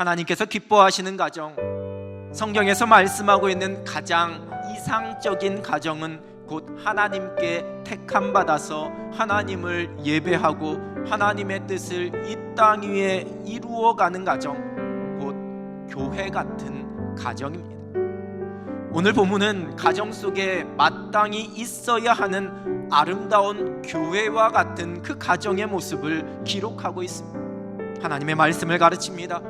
하나님께서 기뻐하시는 가정, 성경에서 말씀하고 있는 가장 이상적인 가정은 곧 하나님께 택함 받아서 하나님을 예배하고 하나님의 뜻을 이 땅 위에 이루어가는 가정, 곧 교회 같은 가정입니다. 오늘 본문은 가정 속에 마땅히 있어야 하는 아름다운 교회와 같은 그 가정의 모습을 기록하고 있습니다. 하나님의 말씀을 가르칩니다.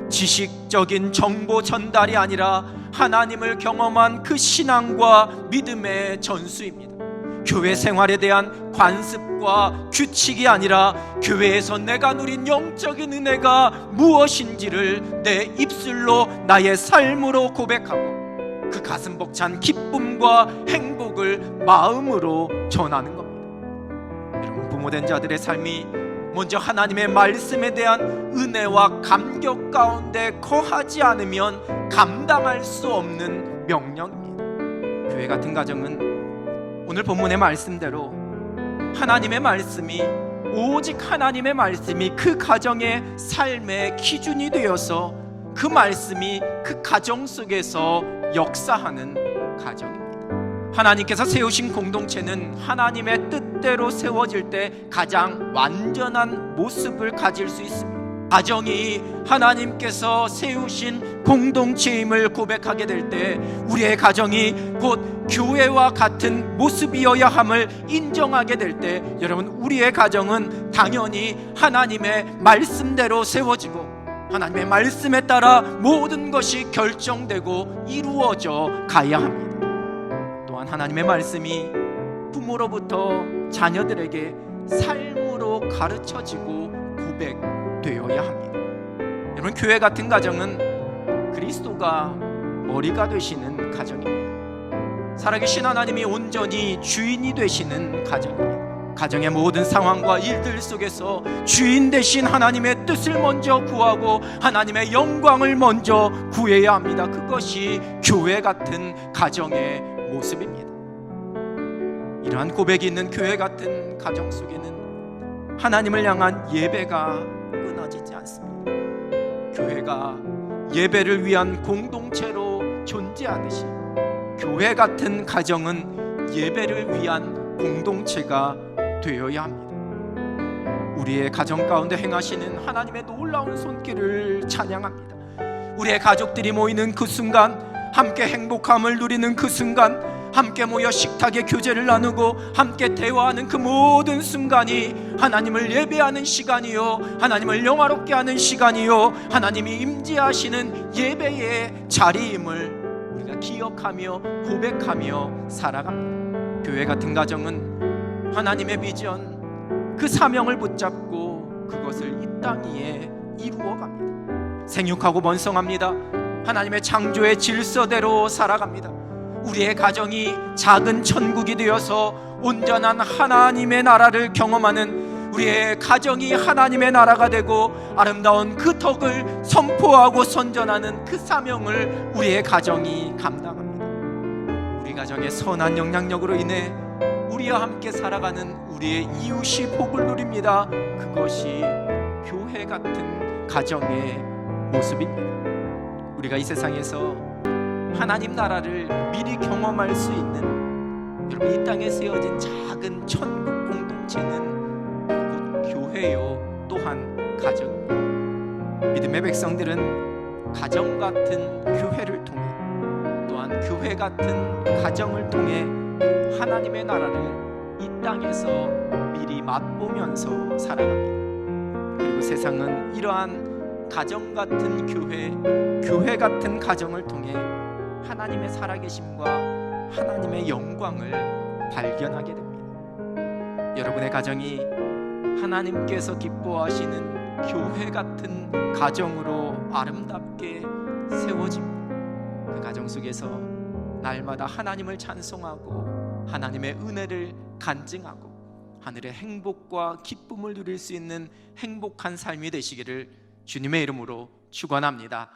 지식적인 정보 전달이 아니라 하나님을 경험한 그 신앙과 믿음의 전수입니다. 교회 생활에 대한 관습과 규칙이 아니라 교회에서 내가 누린 영적인 은혜가 무엇인지를 내 입술로 나의 삶으로 고백하고 그 가슴 벅찬 기쁨과 행복을 마음으로 전하는 겁니다. 여러분, 부모된 자들의 삶이 먼저 하나님의 말씀에 대한 은혜와 감격 가운데 거하지 않으면 감당할 수 없는 명령입니다. 교회 같은 가정은 오늘 본문의 말씀대로 하나님의 말씀이, 오직 하나님의 말씀이 그 가정의 삶의 기준이 되어서 그 말씀이 그 가정 속에서 역사하는 가정입니다. 하나님께서 세우신 공동체는 하나님의 뜻대로 세워질 때 가장 완전한 모습을 가질 수 있습니다. 가정이 하나님께서 세우신 공동체임을 고백하게 될 때 우리의 가정이 곧 교회와 같은 모습이어야 함을 인정하게 될 때 여러분, 우리의 가정은 당연히 하나님의 말씀대로 세워지고 하나님의 말씀에 따라 모든 것이 결정되고 이루어져 가야 합니다. 또한 하나님의 말씀이 부모로부터 자녀들에게 삶으로 가르쳐지고 고백되어야 합니다. 여러분, 교회 같은 가정은 그리스도가 머리가 되시는 가정입니다. 살아계신 하나님이 온전히 주인이 되시는 가정입니다. 가정의 모든 상황과 일들 속에서 주인 되신 하나님의 뜻을 먼저 구하고 하나님의 영광을 먼저 구해야 합니다. 그것이 교회 같은 가정의 모습입니다. 이러한 고백이 있는 교회 같은 가정 속에는 하나님을 향한 예배가 끊어지지 않습니다. 교회가 예배를 위한 공동체로 존재하듯이 교회 같은 가정은 예배를 위한 공동체가 되어야 합니다. 우리의 가정 가운데 행하시는 하나님의 놀라운 손길을 찬양합니다. 우리의 가족들이 모이는 그 순간, 함께 행복함을 누리는 그 순간, 함께 모여 식탁에 교제를 나누고 함께 대화하는 그 모든 순간이 하나님을 예배하는 시간이요, 하나님을 영화롭게 하는 시간이요, 하나님이 임재하시는 예배의 자리임을 우리가 기억하며 고백하며 살아갑니다. 교회 같은 가정은 하나님의 비전, 그 사명을 붙잡고 그것을 이 땅 위에 이루어갑니다. 생육하고 번성합니다. 하나님의 창조의 질서대로 살아갑니다. 우리의 가정이 작은 천국이 되어서 온전한 하나님의 나라를 경험하는, 우리의 가정이 하나님의 나라가 되고 아름다운 그 덕을 선포하고 선전하는 그 사명을 우리의 가정이 감당합니다. 우리 가정의 선한 영향력으로 인해 우리와 함께 살아가는 우리의 이웃이 복을 누립니다. 그것이 교회 같은 가정의 모습입니다. 우리가 이 세상에서 하나님 나라를 미리 경험할 수 있는, 여러분, 이 땅에 세워진 작은 천국 공동체는 곧 교회요, 또한 가정입니다. 믿음의 백성들은 가정 같은 교회를 통해, 또한 교회 같은 가정을 통해 하나님의 나라를 이 땅에서 미리 맛보면서 살아갑니다. 그리고 세상은 이러한 가정 같은 교회 같은 가정을 통해 하나님의 살아계심과 하나님의 영광을 발견하게 됩니다. 여러분의 가정이 하나님께서 기뻐하시는 교회 같은 가정으로 아름답게 세워집니다. 그 가정 속에서 날마다 하나님을 찬송하고 하나님의 은혜를 간증하고 하늘의 행복과 기쁨을 누릴 수 있는 행복한 삶이 되시기를 주님의 이름으로 축원합니다.